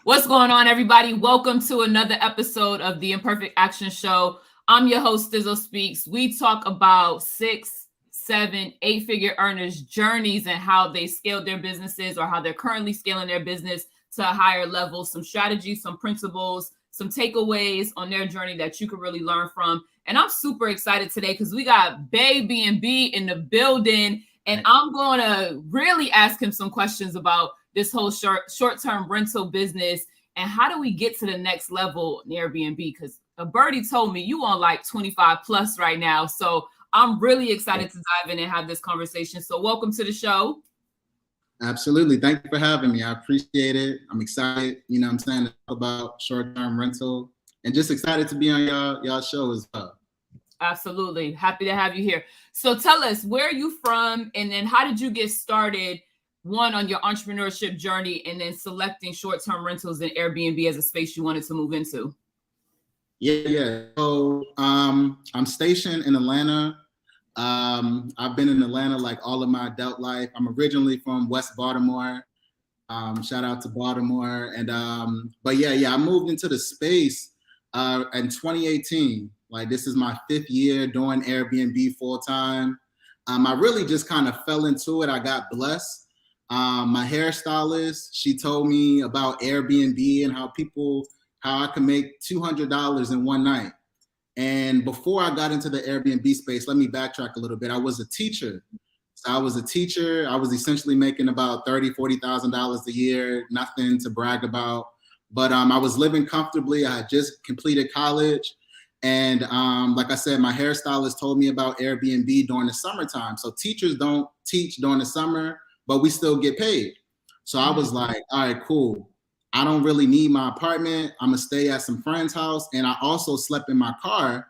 What's going on, everybody? Welcome to another episode of the Imperfect Action Show. I'm your host, Stizzle Speaks. We talk about 6, 7, 8-figure earners' journeys and how they scaled their businesses or how they're currently scaling their business to a higher level, some strategies, some principles, some takeaways on their journey that you can really learn from. And I'm super excited today because we got Bay B&B in the building, and I'm going to really ask him some questions about this whole short-term rental business and how do we get to the next level in Airbnb? Because a birdie told me you on like 25 plus right now. So I'm really excited to dive in and have this conversation. So welcome to the show. Absolutely. Thank you for having me. I appreciate it. I'm excited, I'm saying, to talk about short-term rental and just excited to be on y'all show as well. Absolutely. Happy to have you here. So tell us, where are you from? And then how did you get started, one, on your entrepreneurship journey, and then selecting short-term rentals and Airbnb as a space you wanted to move into? Yeah. So I'm stationed in Atlanta. I've been in Atlanta like all of my adult life. I'm originally from West Baltimore. Shout out to Baltimore. And but I moved into the space in 2018. Like, this is my 5th year doing Airbnb full time. I really just kind of fell into it. I got blessed. My hairstylist, she told me about Airbnb and how I could make $200 in one night. And before I got into the Airbnb space, let me backtrack a little bit. I was a teacher. So I was a teacher. I was essentially making about $30,000, $40,000 a year, nothing to brag about. But I was living comfortably. I had just completed college. And like I said, my hairstylist told me about Airbnb during the summertime. So teachers don't teach during the summer, but we still get paid. So I was like, all right, cool. I don't really need my apartment. I'm gonna stay at some friend's house. And I also slept in my car.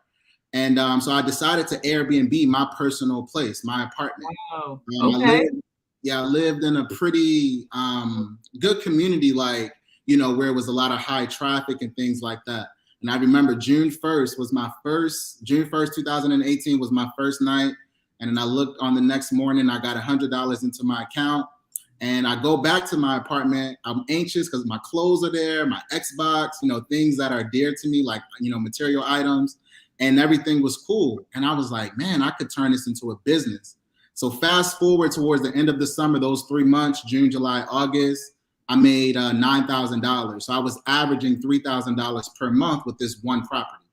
And so I decided to Airbnb my personal place, my apartment. Wow. Okay. I lived in a pretty good community, like, where it was a lot of high traffic and things like that. And I remember June 1st, 2018 was my first night. And then I looked on the next morning, I got $100 into my account. And I go back to my apartment. I'm anxious because my clothes are there, my Xbox, things that are dear to me, like, material items, and everything was cool. And I was like, man, I could turn this into a business. So fast forward towards the end of the summer, those 3 months, June, July, August, I made $9,000. So I was averaging $3,000 per month with this one property.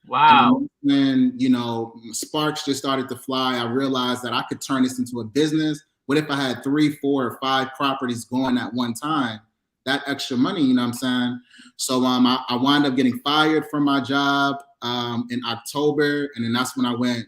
Wow. And when, sparks just started to fly, I realized that I could turn this into a business. What if I had 3, 4, or 5 properties going at one time? That extra money, you know what I'm saying? So I wound up getting fired from my job in October. And then that's when I went,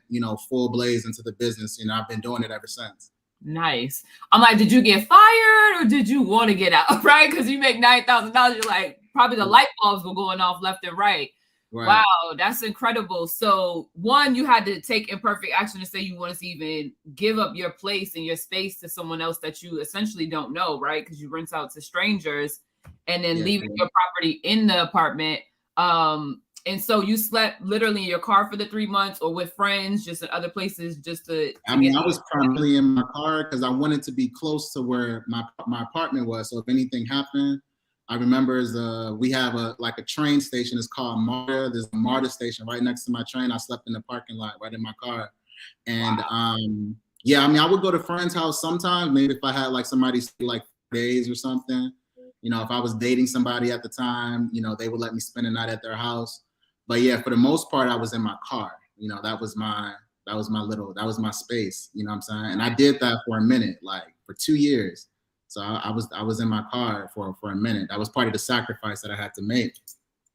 full blaze into the business. I've been doing it ever since. Nice. I'm like, did you get fired or did you want to get out? Right? Because you make $9,000. You're like, probably the light bulbs were going off left and right. Right. Wow, that's incredible. So one, you had to take imperfect action to say you wanted to even give up your place and your space to someone else that you essentially don't know, right? Because you rent out to strangers and then leaving your property in the apartment. And so you slept literally in your car for the 3 months or with friends, just in other places, just to I was primarily in my car because I wanted to be close to where my apartment was. So if anything happened, I remember we have a train station. It's called MARTA. There's a MARTA station right next to my train. I slept in the parking lot right in my car. And I would go to friend's house sometimes, maybe if I had like somebody stay like 4 days or something. If I was dating somebody at the time, they would let me spend a night at their house. But yeah, for the most part, I was in my car. That was my space. You know what I'm saying? And I did that for a minute, like for 2 years. So I was in my car for a minute. That was part of the sacrifice that I had to make.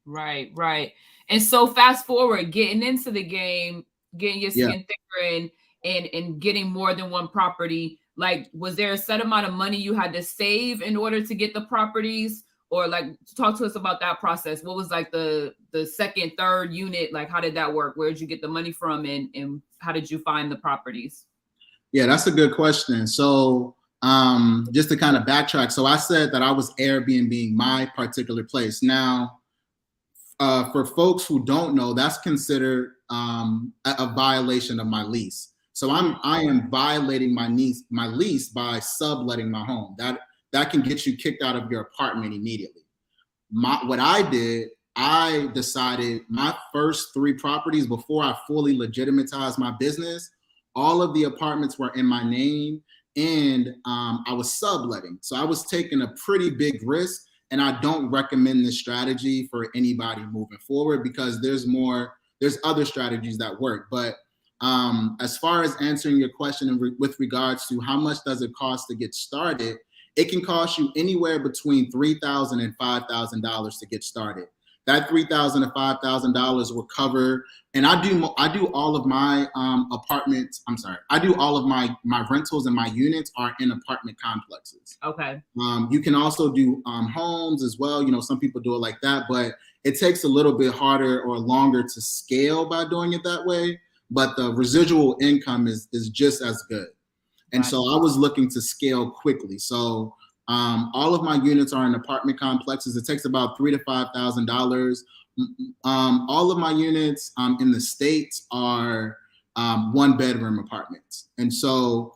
Right. And so fast forward, getting into the game, getting your skin thicker and getting more than one property. Like, was there a set amount of money you had to save in order to get the properties? Or like, talk to us about that process. What was like the second, third unit? Like, how did that work? Where did you get the money from and how did you find the properties? Yeah, that's a good question. So just to kind of backtrack. So I said that I was Airbnb my particular place. Now, for folks who don't know, that's considered a violation of my lease. So I am violating my lease by subletting my home. That can get you kicked out of your apartment immediately. what I did, I decided my first 3 properties before I fully legitimatized my business, all of the apartments were in my name, and I was subletting. So I was taking a pretty big risk, and I don't recommend this strategy for anybody moving forward because there's other strategies that work. But as far as answering your question with regards to how much does it cost to get started, it can cost you anywhere between $3,000 and $5,000 to get started. That $3,000 to $5,000 will cover, and I do all of my apartments. I'm sorry, I do all of my rentals and my units are in apartment complexes. Okay. You can also do homes as well. You know, some people do it like that, but it takes a little bit harder or longer to scale by doing it that way. But the residual income is just as good. And so I was looking to scale quickly. So all of my units are in apartment complexes. It takes about $3,000 to $5,000. All of my units in the States are 1-bedroom apartments. And so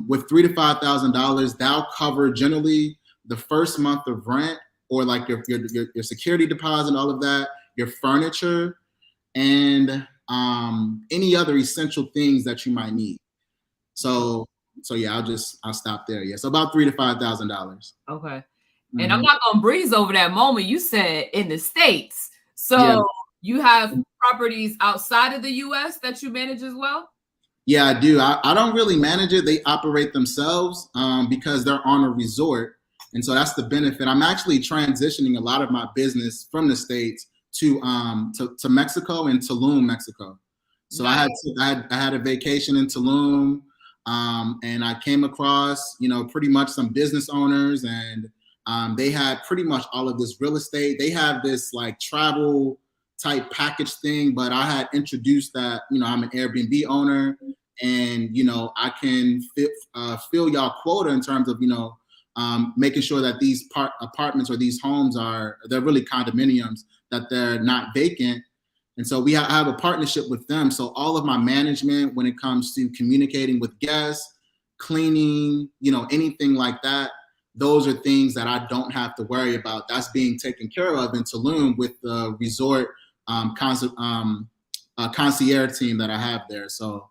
with $3,000 to $5,000, that'll cover generally the first month of rent, or like your security deposit, all of that, your furniture, and any other essential things that you might need. So yeah, I'll stop there. Yeah, so about $3,000 to $5,000. Okay, and I'm not gonna breeze over that moment you said in the States. So yeah. You have properties outside of the U.S. that you manage as well? Yeah, I do. I don't really manage it. They operate themselves because they're on a resort, and so that's the benefit. I'm actually transitioning a lot of my business from the States to Mexico and Tulum, Mexico. So nice. I had a vacation in Tulum. And I came across, pretty much some business owners, and they had pretty much all of this real estate. They have this like travel type package thing, but I had introduced that, I'm an Airbnb owner, and, I can fill y'all quota in terms of, making sure that these apartments or these homes they're really condominiums, that they're not vacant. And so I have a partnership with them. So all of my management, when it comes to communicating with guests, cleaning, anything like that, those are things that I don't have to worry about. That's being taken care of in Tulum with the resort concierge team that I have there. So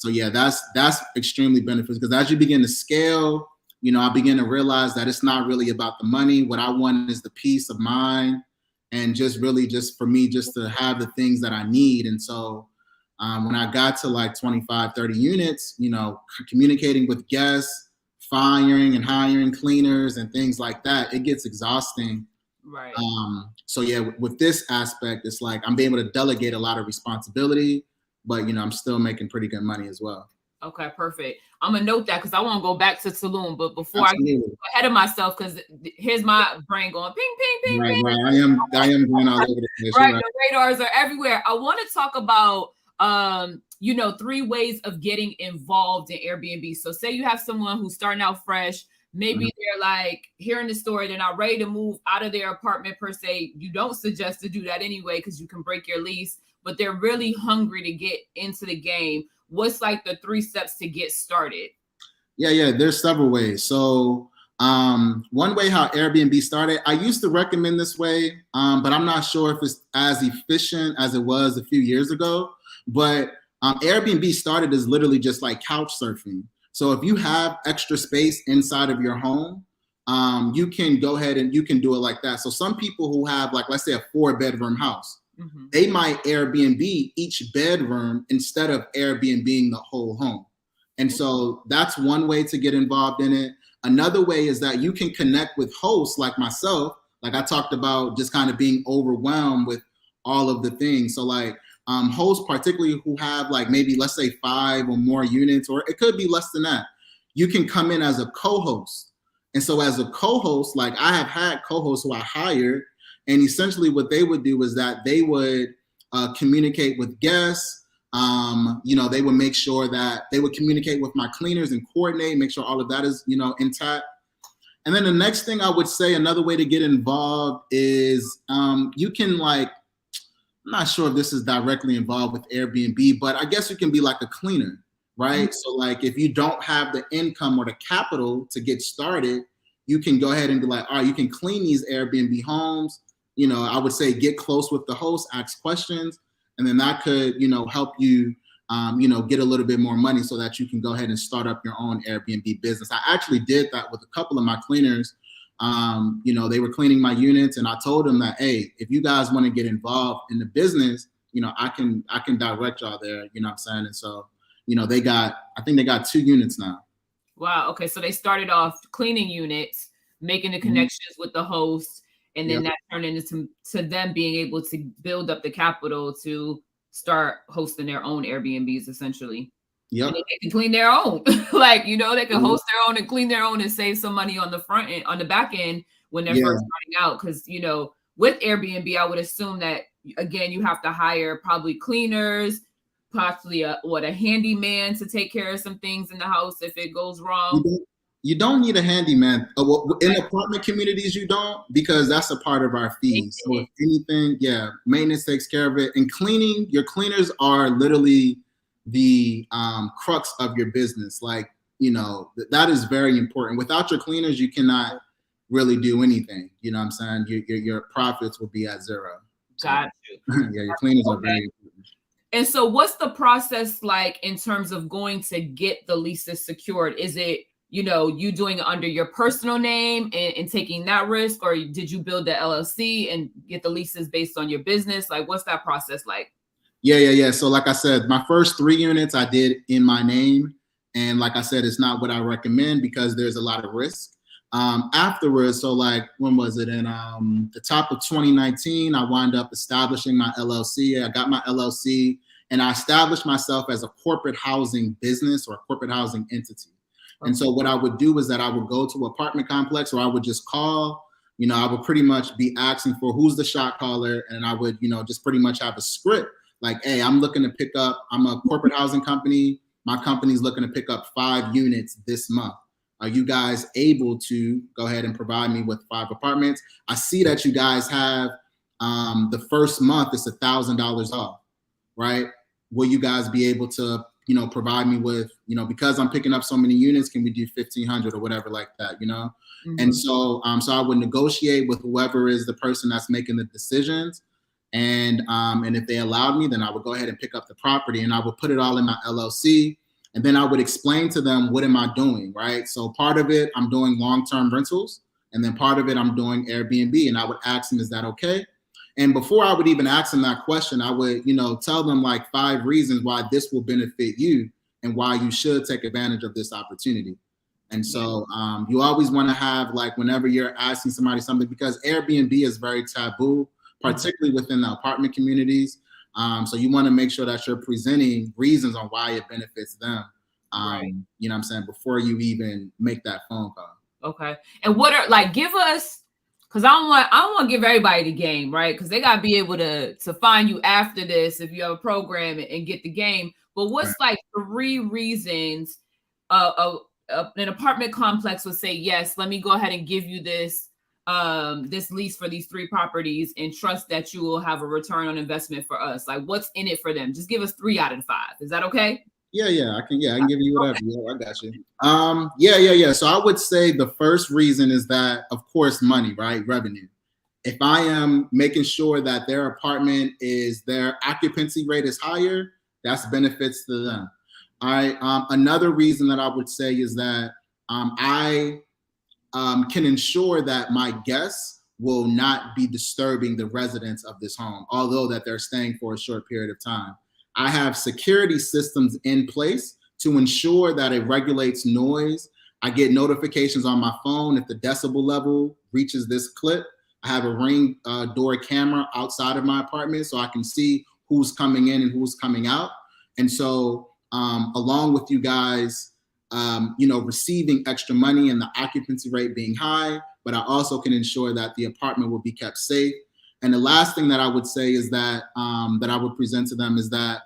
yeah, that's extremely beneficial, because as you begin to scale, I begin to realize that it's not really about the money. What I want is the peace of mind, and just for me, just to have the things that I need. And so when I got to like 25, 30 units, communicating with guests, firing and hiring cleaners and things like that, it gets exhausting. Right. So yeah, with this aspect, it's like I'm able to delegate a lot of responsibility, but I'm still making pretty good money as well. Okay, perfect. I'm gonna note that because I want to go back to Tulum, but before Absolutely. I get ahead of myself, because here's my brain going ping, ping, ping, right, ping. Right. I am going all over the place. Right, the radars are everywhere. I want to talk about 3 ways of getting involved in Airbnb. So say you have someone who's starting out fresh. Maybe they're like hearing the story, they're not ready to move out of their apartment per se. You don't suggest to do that anyway, because you can break your lease, but they're really hungry to get into the game. What's like the 3 steps to get started? Yeah, there's several ways. So one way how Airbnb started, I used to recommend this way, but I'm not sure if it's as efficient as it was a few years ago. But Airbnb started as literally just like couch surfing. So if you have extra space inside of your home, you can go ahead and you can do it like that. So some people who have, like, let's say a 4-bedroom house, they might Airbnb each bedroom instead of Airbnb-ing the whole home. And so that's one way to get involved in it. Another way is that you can connect with hosts like myself. Like I talked about, just kind of being overwhelmed with all of the things. So like hosts, particularly who have like maybe, let's say 5 or more units, or it could be less than that, you can come in as a co-host. And so as a co-host, like I have had co-hosts who I hired, and essentially what they would do is that they would communicate with guests. They would make sure that they would communicate with my cleaners and coordinate, make sure all of that is, intact. And then the next thing I would say, another way to get involved is you can I'm not sure if this is directly involved with Airbnb, but I guess you can be like a cleaner, right? So like if you don't have the income or the capital to get started, you can go ahead and be like, all right, you can clean these Airbnb homes. You know, I would say get close with the host, ask questions, and then that could, you know, help you, you know, get a little bit more money so that you can go ahead and start up your own Airbnb business. I actually did that with a couple of my cleaners. You know, they were cleaning my units, and I told them that, hey, if you guys want to get involved in the business, you know, I can direct y'all there. You know what I'm saying? And so, you know, I think they got 2 units now. Wow. Okay. So they started off cleaning units, making the connections with the hosts, and then that turned into them being able to build up the capital to start hosting their own Airbnbs, essentially. Yep. And they can clean their own. Like, you know, they can host their own and clean their own and save some money on the front end, on the back end when they're first starting out. Because, you know, with Airbnb, I would assume that, again, you have to hire probably cleaners, possibly a handyman to take care of some things in the house if it goes wrong. You don't need a handyman. In apartment communities, you don't, because that's a part of our fees. So if anything, maintenance takes care of it. And cleaning, your cleaners are literally the crux of your business. Like, you know, that is very important. Without your cleaners, you cannot really do anything. You know what I'm saying? Your profits will be at zero. So, got you. Yeah, your cleaners are very important. And so what's the process like in terms of going to get the leases secured? Is it, you know, you doing it under your personal name and taking that risk, or did you build the LLC and get the leases based on your business? Like, what's that process like? Yeah. So like I said, my first 3 units I did in my name. And like I said, it's not what I recommend because there's a lot of risk. Afterwards, so like, when was it? In the top of 2019, I wound up establishing my LLC. I got my LLC and I established myself as a corporate housing business or a corporate housing entity. Okay. And so what I would do is that I would go to an apartment complex, or I would just call, you know, I would pretty much be asking for who's the shot caller. And I would, you know, just pretty much have a script like, hey, I'm looking to pick up, I'm a corporate housing company. My company's looking to pick up 5 units this month. Are you guys able to go ahead and provide me with 5 apartments? I see that you guys have the first month is $1,000 off, right? Will you guys be able to, you know, provide me with, you know, because I'm picking up so many units, can we do 1,500 or whatever like that, you know? And so, so I would negotiate with whoever is the person that's making the decisions. And if they allowed me, then I would go ahead and pick up the property and I would put it all in my LLC. And then I would explain to them, what am I doing, right? So part of it, I'm doing long-term rentals. And then part of it, I'm doing Airbnb. And I would ask them, is that okay? And before I would even ask them that question, I would, you know, tell them like 5 reasons why this will benefit you and why you should take advantage of this opportunity. And so you always want to have, like, whenever you're asking somebody something, because Airbnb is very taboo, particularly within the apartment communities. So you want to make sure that you're presenting reasons on why it benefits them. You know what I'm saying? Before you even make that phone call. Okay. And what are, like, give us, because I don't want to give everybody the game, right? Because they got to be able to find you after this if you have a program and get the game. But what's like 3 reasons an apartment complex would say, yes, let me go ahead and give you this this lease for these 3 properties and trust that you will have a return on investment for us? Like, what's in it for them? Just give us 3 out of 5. Is that okay? Yeah, I can give you whatever. Yeah, I got you. Yeah. So I would say the first reason is that, of course, money, right? Revenue. If I am making sure that their apartment their occupancy rate is higher, that's benefits to them. Another reason that I would say is that I can ensure that my guests will not be disturbing the residents of this home, although that they're staying for a short period of time. I have security systems in place to ensure that it regulates noise. I get notifications on my phone if the decibel level reaches this clip. I have a Ring door camera outside of my apartment so I can see who's coming in and who's coming out. And so along with you guys, you know, receiving extra money and the occupancy rate being high, but I also can ensure that the apartment will be kept safe. And the last thing that I would say is that that I would present to them is that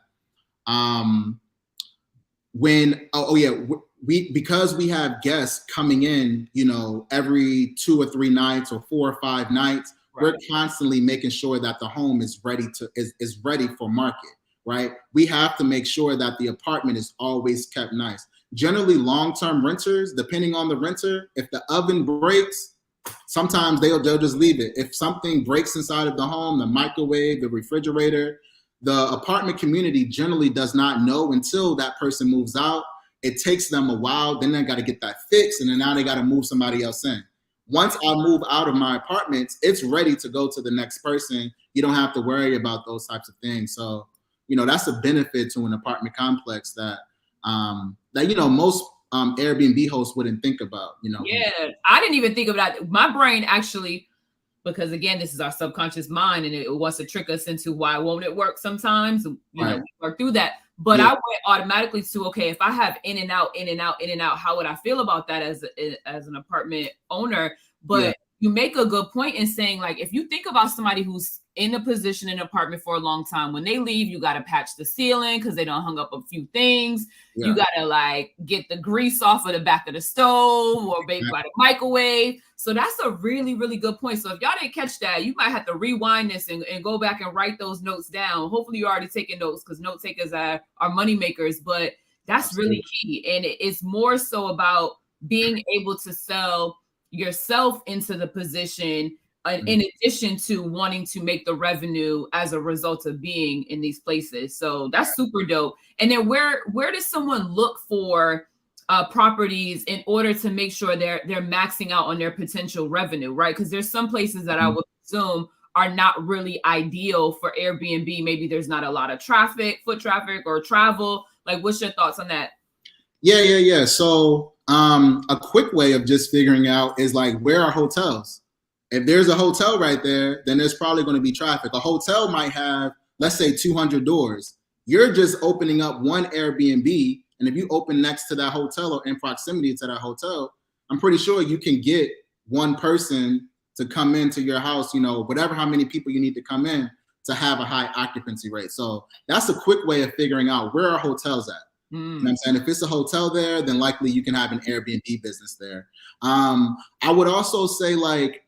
because we have guests coming in, you know, every 2 or 3 nights or 4 or 5 nights, we're constantly making sure that the home is ready for market, right? We have to make sure that the apartment is always kept nice. generally long-term renters, depending on the renter, if the oven breaks, sometimes they'll just leave it. If something breaks inside of the home, the microwave, the refrigerator, the apartment community generally does not know until that person moves out. It takes them a while, then they got to get that fixed, and then now they got to move somebody else in. Once I move out of my apartments, it's ready to go to the next person. You don't have to worry about those types of things. So, that's a benefit to an apartment complex that most Airbnb hosts wouldn't think about. Yeah, I didn't even think of that. My brain actually, because again, this is our subconscious mind, and it wants to trick us into why won't it work sometimes. We work through that. But I went automatically to, okay, if I have in and out, how would I feel about that as an apartment owner? But you make a good point in saying, like, if you think about somebody who's in a position in an apartment for a long time, when they leave, you got to patch the ceiling because they don't hung up a few things. Yeah. You got to like get the grease off of the back of the stove or maybe by the microwave. So that's a really, really good point. So if y'all didn't catch that, you might have to rewind this and go back and write those notes down. Hopefully you're already taking notes because note takers are money makers, but that's really key. And it's more so about being able to sell yourself into the position in addition to wanting to make the revenue as a result of being in these places. So that's super dope. And then where does someone look for properties in order to make sure they're maxing out on their potential revenue, right? Because there's some places that I would assume are not really ideal for Airbnb. Maybe there's not a lot of foot traffic or travel. Like, what's your thoughts on that? Yeah. So a quick way of just figuring out is like, where are hotels? If there's a hotel right there, then there's probably going to be traffic. A hotel might have, let's say, 200 doors. You're just opening up one Airbnb, and if you open next to that hotel or in proximity to that hotel, I'm pretty sure you can get one person to come into your house, whatever how many people you need to come in to have a high occupancy rate. So that's a quick way of figuring out where are hotels at. You know what I'm saying? If it's a hotel there, then likely you can have an Airbnb business there. I would also say, like,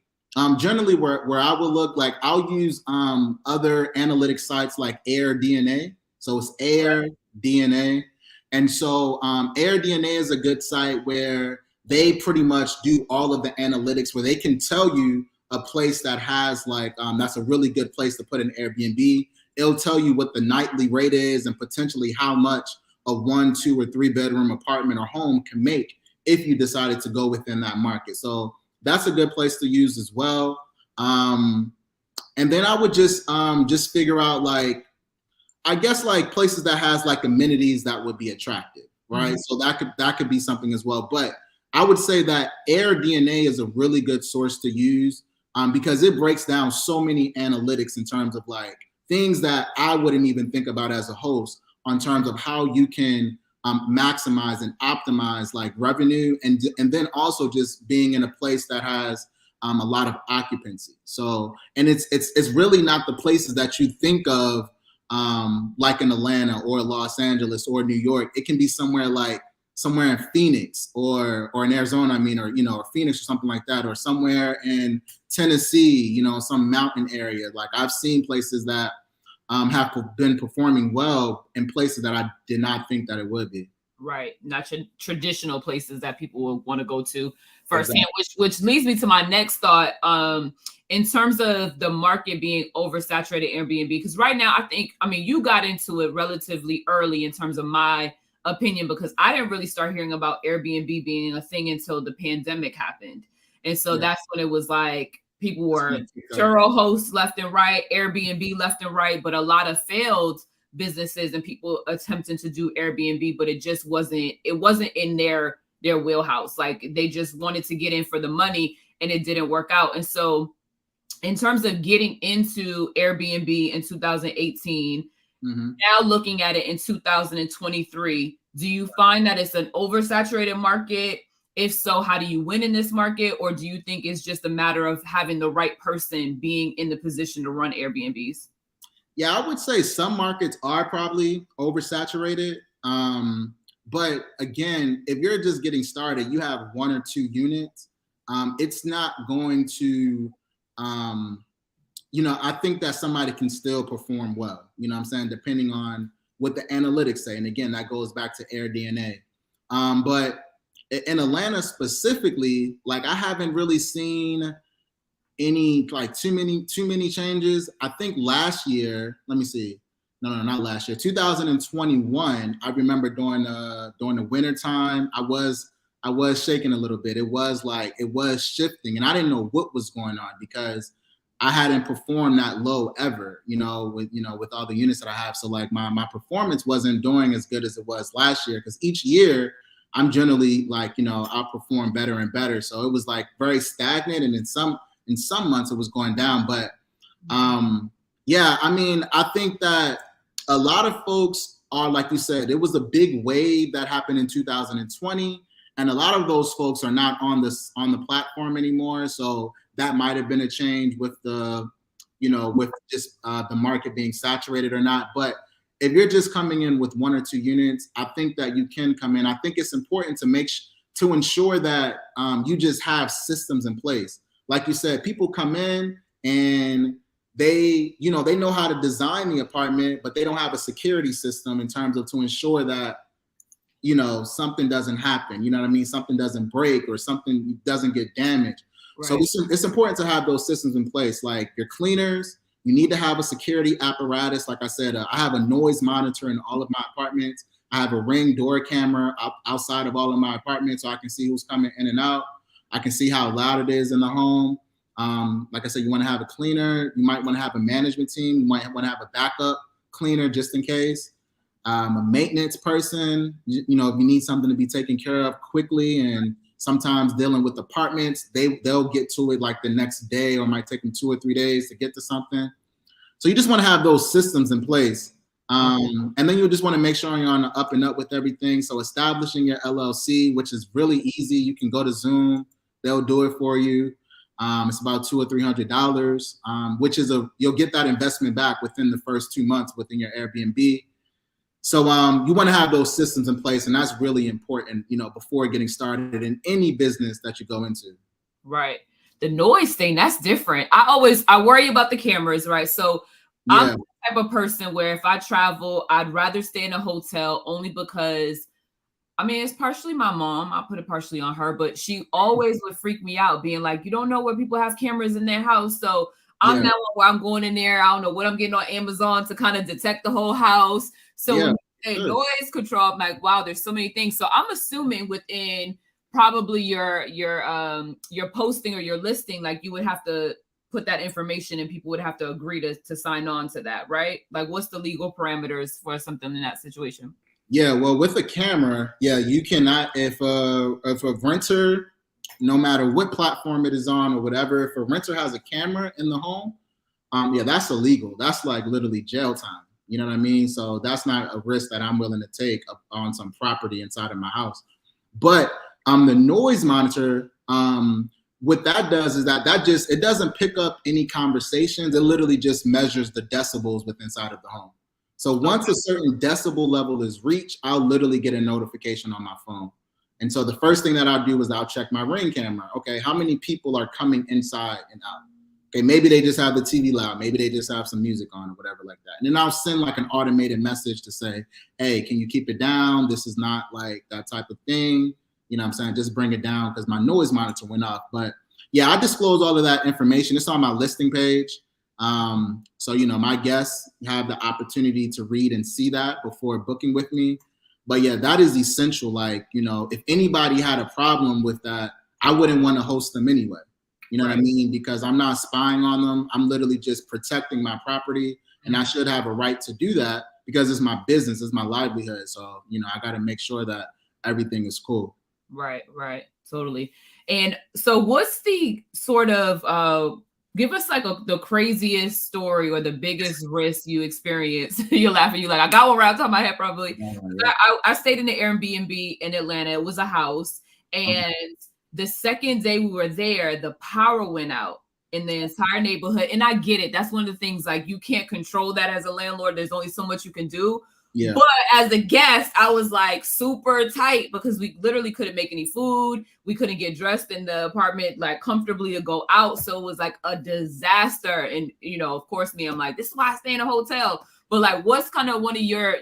generally where I would look, like, I'll use other analytic sites like AirDNA. So it's AirDNA. And so AirDNA is a good site where they pretty much do all of the analytics, where they can tell you a place that has like, that's a really good place to put an Airbnb. It'll tell you what the nightly rate is and potentially how much a 1, 2, or 3 bedroom apartment or home can make if you decided to go within that market. So that's a good place to use as well. And then I would just figure out, like, I guess, like, places that has like amenities that would be attractive, right? So that could be something as well. But I would say that AirDNA is a really good source to use because it breaks down so many analytics in terms of like things that I wouldn't even think about as a host, on terms of how you can maximize and optimize like revenue, and then also just being in a place that has a lot of occupancy. So, and it's really not the places that you think of, like in Atlanta or Los Angeles or New York. It can be somewhere in Phoenix or in Arizona, or Phoenix or something like that, or somewhere in Tennessee, some mountain area. Like, I've seen places that have been performing well in places that I did not think that it would be. Right. Not traditional places that people will want to go to firsthand, which leads me to my next thought. In terms of the market being oversaturated Airbnb, because right now you got into it relatively early in terms of my opinion, because I didn't really start hearing about Airbnb being a thing until the pandemic happened. And so that's when it was like, people were Turo hosts left and right, Airbnb left and right, but a lot of failed businesses and people attempting to do Airbnb, but it wasn't in their wheelhouse. Like, they just wanted to get in for the money and it didn't work out. And so in terms of getting into Airbnb in 2018, now looking at it in 2023, do you find that it's an oversaturated market? If so, how do you win in this market? Or do you think it's just a matter of having the right person being in the position to run Airbnbs? Yeah, I would say some markets are probably oversaturated. But again, if you're just getting started, you have 1 or 2 units. It's not going to, I think that somebody can still perform well, depending on what the analytics say. And again, that goes back to AirDNA. But in Atlanta specifically, like I haven't really seen any like too many changes. I think last year, let me see. No, not last year. 2021. I remember during the winter time, I was shaking a little bit. It was shifting, and I didn't know what was going on because I hadn't performed that low ever. With all the units that I have. So like my performance wasn't doing as good as it was last year because each year I'm generally like outperform better and better. So it was like very stagnant, and in some months it was going down. But yeah, I mean, I think that a lot of folks are, like you said, it was a big wave that happened in 2020, and a lot of those folks are not on the platform anymore. So that might have been a change with with just the market being saturated or not. But if you're just coming in with 1 or 2 units, I think that you can come in. I think it's important to ensure that you just have systems in place. Like you said, people come in and they know how to design the apartment, but they don't have a security system in terms of to ensure that something doesn't happen. You know what I mean? Something doesn't break or something doesn't get damaged. Right. So it's important to have those systems in place. Like your cleaners, you need to have a security apparatus. Like I said, I have a noise monitor in all of my apartments. I have a Ring door camera outside of all of my apartments so I can see who's coming in and out. I can see how loud it is in the home. Like I said, you want to have a cleaner. You might want to have a management team. You might want to have a backup cleaner just in case. A maintenance person, if you need something to be taken care of quickly, and sometimes dealing with apartments, they'll get to it like the next day, or it might take them 2 or 3 days to get to something. So you just want to have those systems in place. And then you just want to make sure you're on the up and up with everything. So establishing your LLC, which is really easy. You can go to Zoom. They'll do it for you. It's about $200 or $300, which is you'll get that investment back within the first 2 months within your Airbnb. So you want to have those systems in place, and that's really important, before getting started in any business that you go into. Right. The noise thing, that's different. I worry about the cameras, right? So yeah. I'm the type of person where if I travel, I'd rather stay in a hotel only because, I mean, it's partially my mom. I put it partially on her, but she always would freak me out being like, you don't know where people have cameras in their house. So I'm now where I'm going in there. I don't know what I'm getting on Amazon to kind of detect the whole house. So when you say noise control, I'm like, wow, there's so many things. So I'm assuming within probably your posting or your listing, like you would have to put that information and people would have to agree to sign on to that, right? Like what's the legal parameters for something in that situation? Yeah, well, with a camera, you cannot, if a renter, no matter what platform it is on or whatever, if a renter has a camera in the home, that's illegal. That's like literally jail time. You know what I mean? So that's not a risk that I'm willing to take on some property inside of my house. But the noise monitor, what that does is that it doesn't pick up any conversations. It literally just measures the decibels within inside of the home. So once a certain decibel level is reached, I'll literally get a notification on my phone. And so the first thing that I'll do is I'll check my Ring camera. Okay, how many people are coming inside and out? Okay, maybe they just have the TV loud. Maybe they just have some music on or whatever like that. And then I'll send like an automated message to say, hey, can you keep it down? This is not like that type of thing. You know what I'm saying? Just bring it down because my noise monitor went off. But yeah, I disclose all of that information. It's on my listing page. So, my guests have the opportunity to read and see that before booking with me. But yeah, that is essential. Like, if anybody had a problem with that, I wouldn't want to host them anyway. You know what I mean? Because I'm not spying on them. I'm literally just protecting my property, and I should have a right to do that because it's my business, it's my livelihood. So, I got to make sure that everything is cool. Right. Totally. And so what's the sort of, give us like the craziest story or the biggest risk you experienced. You're laughing. You're like, I got one right on top of my head probably. I stayed in the Airbnb in Atlanta. It was a house. And the second day we were there, the power went out in the entire neighborhood. And I get it. That's one of the things, like, you can't control that as a landlord. There's only so much you can do. Yeah. But as a guest, I was like super tight because we literally couldn't make any food. We couldn't get dressed in the apartment like comfortably to go out. So it was like a disaster. And, of course, I'm like, this is why I stay in a hotel. But like, what's kind of one of your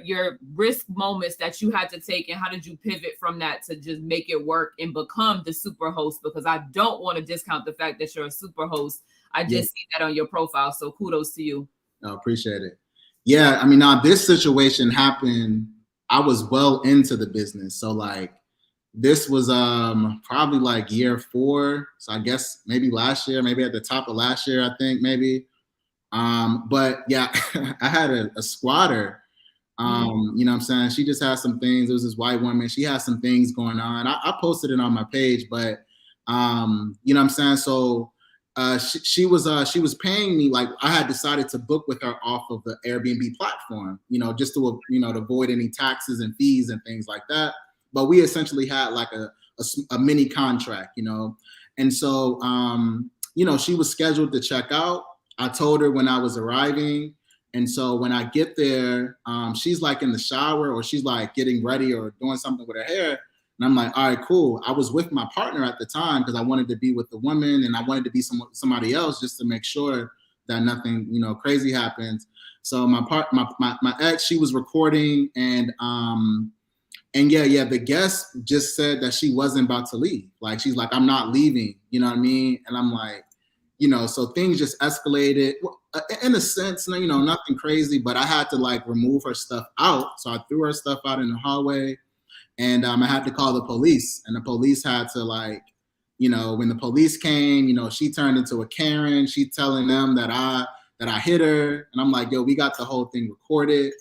risk moments that you had to take, and how did you pivot from that to just make it work and become the super host? Because I don't want to discount the fact that you're a super host. I just see that on your profile. So kudos to you. I appreciate it. Yeah, I mean, now this situation happened, I was well into the business. So like this was probably like year 4. So I guess maybe last year, maybe at the top of last year, I think maybe. But yeah, I had a squatter. You know what I'm saying? She just had some things. It was this white woman. She had some things going on. I posted it on my page, but you know what I'm saying? So she was paying me, like I had decided to book with her off of the Airbnb platform, you know, just to, you know, to avoid any taxes and fees and things like that. But we essentially had like a mini contract, you know? And so, you know, she was scheduled to check out. I told her when I was arriving. And so when I get there, she's like in the shower, or she's like getting ready or doing something with her hair. And I'm like, all right, cool. I was with my partner at the time because I wanted to be with the woman, and I wanted to be somebody else just to make sure that nothing, you know, crazy happens. So my ex, she was recording, and yeah, the guest just said that she wasn't about to leave. Like, she's like, I'm not leaving, you know what I mean? And I'm like, you know, so things just escalated in a sense, you know, nothing crazy, but I had to like remove her stuff out. So I threw her stuff out in the hallway, and I had to call the police, and the police had to like, you know, when the police came, you know, she turned into a Karen. She telling them that I hit her. And I'm like, yo, we got the whole thing recorded,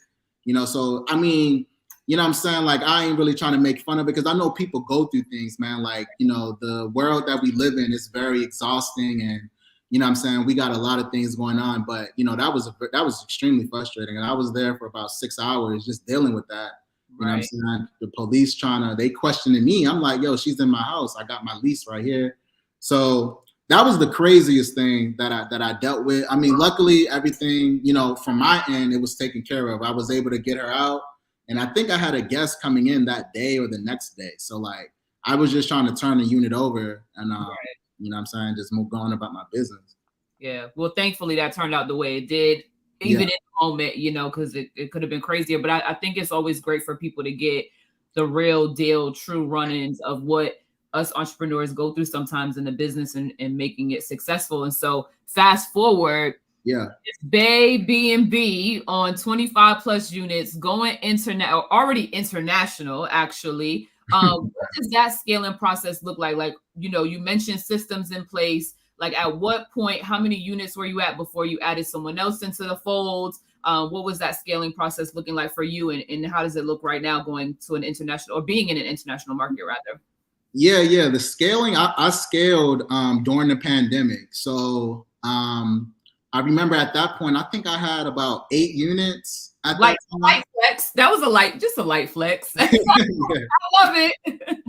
you know? So, I mean, you know what I'm saying? Like, I ain't really trying to make fun of it, because I know people go through things, man. Like, you know, the world that we live in is very exhausting, and you know what I'm saying? We got a lot of things going on, but you know, that was extremely frustrating. And I was there for about 6 hours just dealing with that. You know what I'm saying? The police they questioning me. I'm like, yo, she's in my house. I got my lease right here. So that was the craziest thing that I dealt with. I mean, luckily everything, you know, from my end, it was taken care of. I was able to get her out. And I think I had a guest coming in that day or the next day. So like, I was just trying to turn the unit over, and you know what I'm saying, just move on about my business. Yeah. Well, thankfully that turned out the way it did, even in the moment, you know, because it could have been crazier. But I think it's always great for people to get the real deal, true run-ins of what us entrepreneurs go through sometimes in the business, and making it successful. And so fast forward, it's Bay B&B on 25 plus units, going already international, actually. What does that scaling process look like? Like, you know, you mentioned systems in place. Like, at what point, how many units were you at before you added someone else into the fold? What was that scaling process looking like for you? And how does it look right now going to an international, or being in an international market rather? Yeah. The scaling, I scaled during the pandemic. So I remember at that point, I think I had about 8 units at that time. Light flex. That was just a light flex. I love it.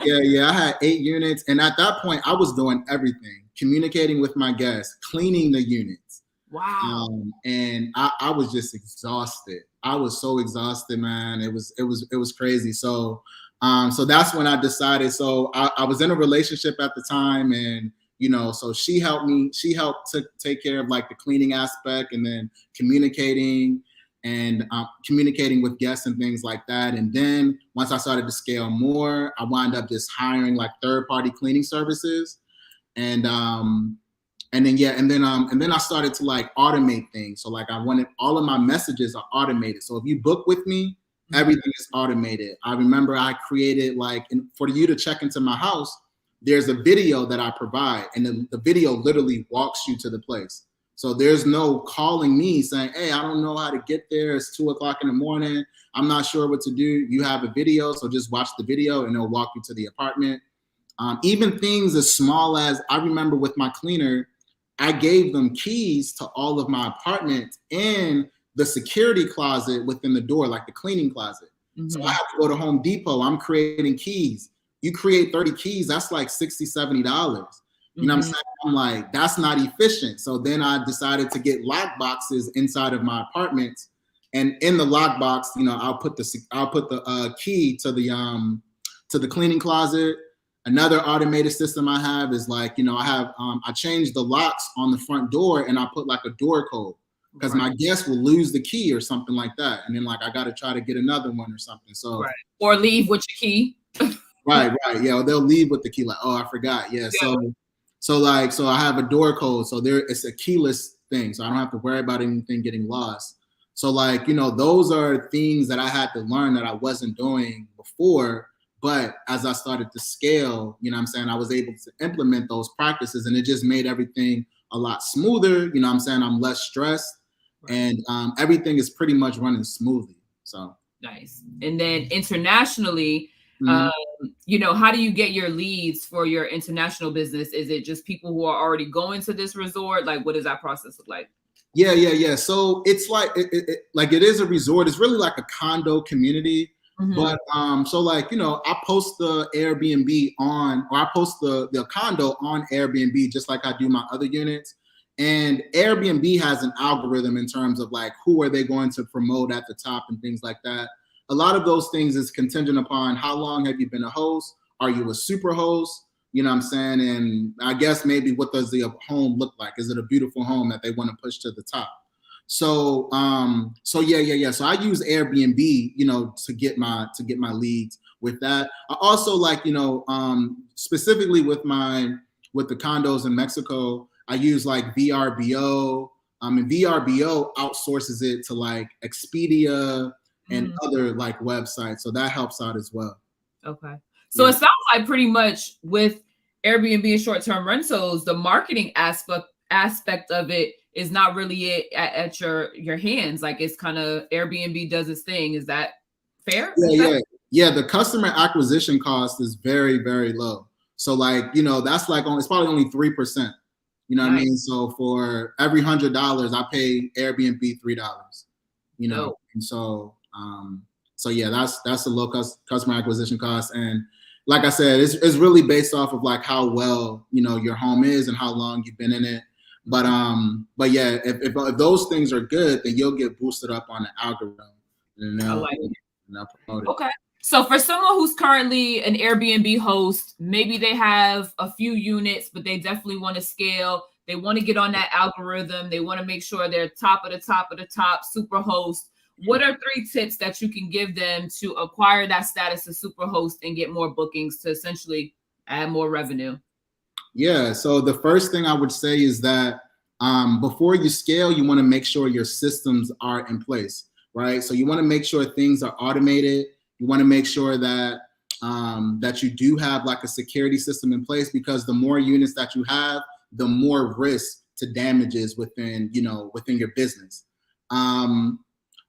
Yeah. I had 8 units. And at that point, I was doing everything, communicating with my guests, cleaning the units. Wow. And I was just exhausted. I was so exhausted, man. It was crazy. So that's when I decided. So I was in a relationship at the time, and you know, so she helped to take care of like the cleaning aspect, and then communicating with guests and things like that. And then once I started to scale more, I wound up just hiring like third-party cleaning services. And then I started to like automate things. So like, I wanted all of my messages are automated. So if you book with me, everything is automated. I remember I created like, for you to check into my house, there's a video that I provide, and the video literally walks you to the place. So there's no calling me saying, hey, I don't know how to get there. It's 2:00 in the morning. I'm not sure what to do. You have a video, so just watch the video and it'll walk you to the apartment. Even things as small as, I remember with my cleaner, I gave them keys to all of my apartments in the security closet within the door, like the cleaning closet. So I have to go to Home Depot. I'm creating keys. You create 30 keys, that's like $60, $70. You know what I'm saying? I'm like, that's not efficient. So then I decided to get lock boxes inside of my apartments. And in the lock box, you know, I'll put the key to the cleaning closet. Another automated system I have is like, you know, I changed the locks on the front door, and I put like a door code. because my guest will lose the key or something like that. And then like, I got to try to get another one or something. So, or leave with your key. Right. Yeah. They'll leave with the key. Like, oh, I forgot. Yeah. So I have a door code. So it's a keyless thing. So I don't have to worry about anything getting lost. So like, those are things that I had to learn that I wasn't doing before. But as I started to scale, I was able to implement those practices, and it just made everything a lot smoother. I'm less stressed, and everything is pretty much running smoothly. So nice. And then internationally, how do you get your leads for your international business? Is it just people who are already going to this resort? Like, what does that process look like? Yeah. So it's like it is a resort. It's really like a condo community. But so like, I post the Airbnb I post the condo on Airbnb, just like I do my other units. And Airbnb has an algorithm in terms of like, who are they going to promote at the top and things like that. A lot of those things is contingent upon how long have you been a host? Are you a super host? And I guess maybe what does the home look like? Is it a beautiful home that they want to push to the top? So yeah. So I use Airbnb, to get my leads with that. I also like, specifically with the condos in Mexico, I use like VRBO. And VRBO outsources it to like Expedia and other like websites. So that helps out as well. Okay. So it sounds like pretty much with Airbnb and short-term rentals, the marketing aspect of it is not really at your hands. Like, it's kind of Airbnb does its thing. Is that fair? Yeah. The customer acquisition cost is very, very low. So like, that's like it's probably only 3%. You know what I mean? So for every $100, I pay Airbnb $3. And so yeah, that's a low customer acquisition cost. And like I said, it's really based off of like how well your home is and how long you've been in it. But yeah, if those things are good, then you'll get boosted up on the algorithm. I like it. And I'll promote it. Okay. So for someone who's currently an Airbnb host, maybe they have a few units, but they definitely want to scale. They want to get on that algorithm. They want to make sure they're top of the top, super host. What are 3 tips that you can give them to acquire that status of super host and get more bookings to essentially add more revenue? Yeah. So the first thing I would say is that before you scale, you want to make sure your systems are in place, right? So you want to make sure things are automated. You want to make sure that that you do have like a security system in place, because the more units that you have, the more risk to damages within your business.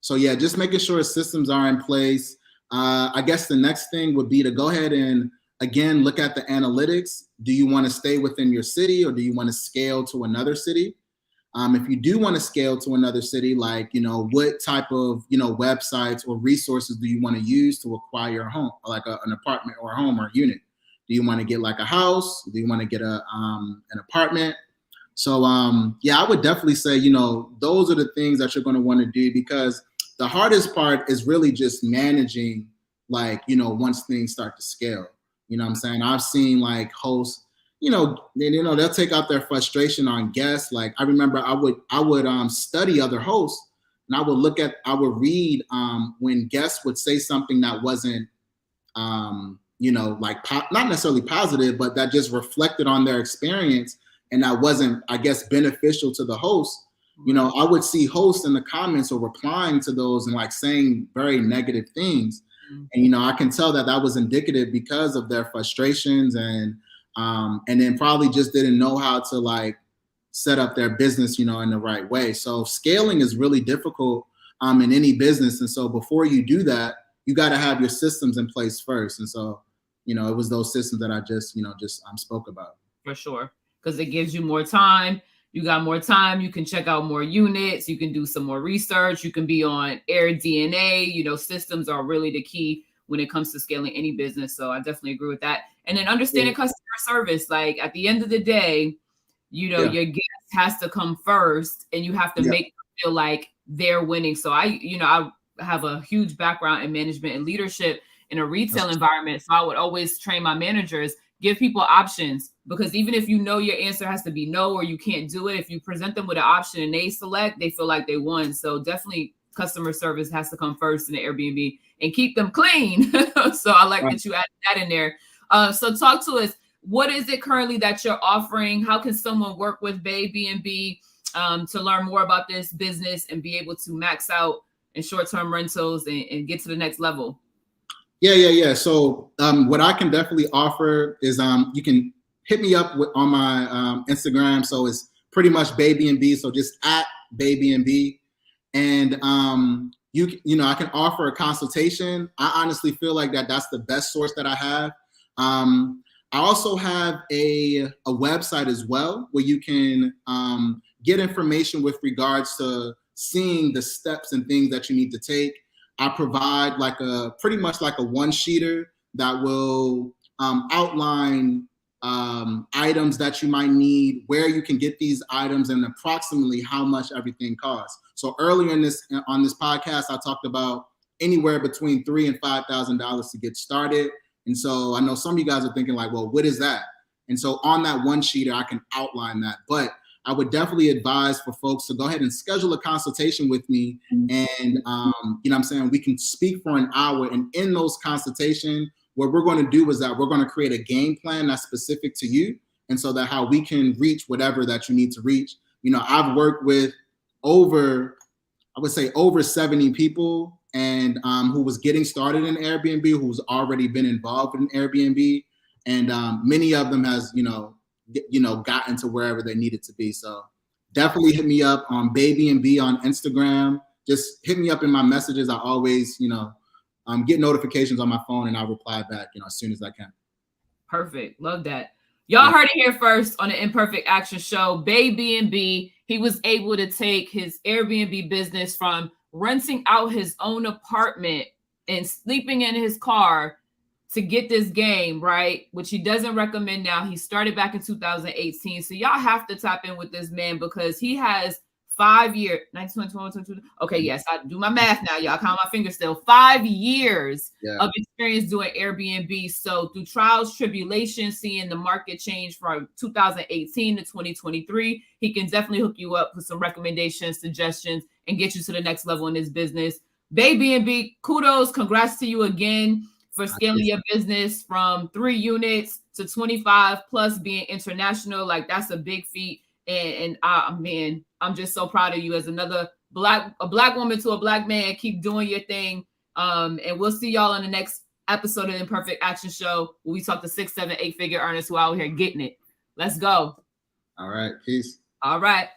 So yeah, just making sure systems are in place. I guess the next thing would be to go ahead and again look at the analytics. Do you want to stay within your city, or do you want to scale to another city? If you do want to scale to another city, like, what type of, websites or resources do you want to use to acquire a home, like an apartment or a home or a unit? Do you want to get like a house? Do you want to get an apartment? So, yeah, I would definitely say, those are the things that you're going to want to do, because the hardest part is really just managing, like, once things start to scale. I've seen like hosts, they'll take out their frustration on guests. Like, I remember I would study other hosts, and I would read when guests would say something that wasn't, like not necessarily positive, but that just reflected on their experience, and that wasn't, I guess, beneficial to the host. I would see hosts in the comments or replying to those and like saying very negative things. And, I can tell that was indicative because of their frustrations, and then probably just didn't know how to like set up their business, in the right way. So scaling is really difficult in any business. And so before you do that, you got to have your systems in place first. And so, it was those systems that I just spoke about. For sure. Because it gives you more time. You got more time. You can check out more units. You can do some more research. You can be on AirDNA. Systems are really the key when it comes to scaling any business. So I definitely agree with that. And then understanding customer service. Like, at the end of the day, your guest has to come first, and you have to make them feel like they're winning. So I have a huge background in management and leadership in a retail environment. So I would always train my managers, give people options. because even if you know your answer has to be no or you can't do it, if you present them with an option and they select, they feel like they won. So definitely customer service has to come first in the Airbnb, and keep them clean. So I like that you added that in there. So talk to us. What is it currently that you're offering? How can someone work with Baybnb to learn more about this business and be able to max out in short-term rentals and get to the next level? Yeah. So what I can definitely offer is you can hit me up on my Instagram. So it's pretty much Baybnb. So just at Baybnb. And I can offer a consultation. I honestly feel like that's the best source that I have. I also have a website as well where you can get information with regards to seeing the steps and things that you need to take. I provide pretty much like a one-sheeter that will outline items that you might need, where you can get these items, and approximately how much everything costs. So earlier on this podcast, I talked about anywhere between $3,000 and $5,000 to get started. And so I know some of you guys are thinking like, well, what is that? And so on that one sheeter, I can outline that. But I would definitely advise for folks to go ahead and schedule a consultation with me. And, we can speak for an hour. And in those consultations, what we're going to do is that we're going to create a game plan that's specific to you. And so that how we can reach whatever that you need to reach. I've worked with over 70 people and who was getting started in Airbnb, who's already been involved in Airbnb. And many of them has, gotten to wherever they needed to be. So definitely hit me up on Baybnb on Instagram. Just hit me up in my messages. I always, get notifications on my phone and I'll reply back, as soon as I can. Perfect. Love that. Y'all heard it here first on the Imperfect Action Show. Baybnb, he was able to take his Airbnb business from renting out his own apartment and sleeping in his car to get this game, right? Which he doesn't recommend now. He started back in 2018. So y'all have to tap in with this man because he has 5 years, 19, okay, yes, I do my math now, y'all. Count my fingers still. 5 years of experience doing Airbnb. So through trials, tribulations, seeing the market change from 2018 to 2023, he can definitely hook you up with some recommendations, suggestions, and get you to the next level in this business. Baybnb, kudos, congrats to you again for scaling your business from 3 units to 25 plus being international. Like that's a big feat. And man, I'm just so proud of you as a black woman to a black man. Keep doing your thing. And we'll see y'all on the next episode of the Imperfect Action Show where we talk to 6, 7, 8 figure earners who are out here getting it. Let's go. All right. Peace. All right.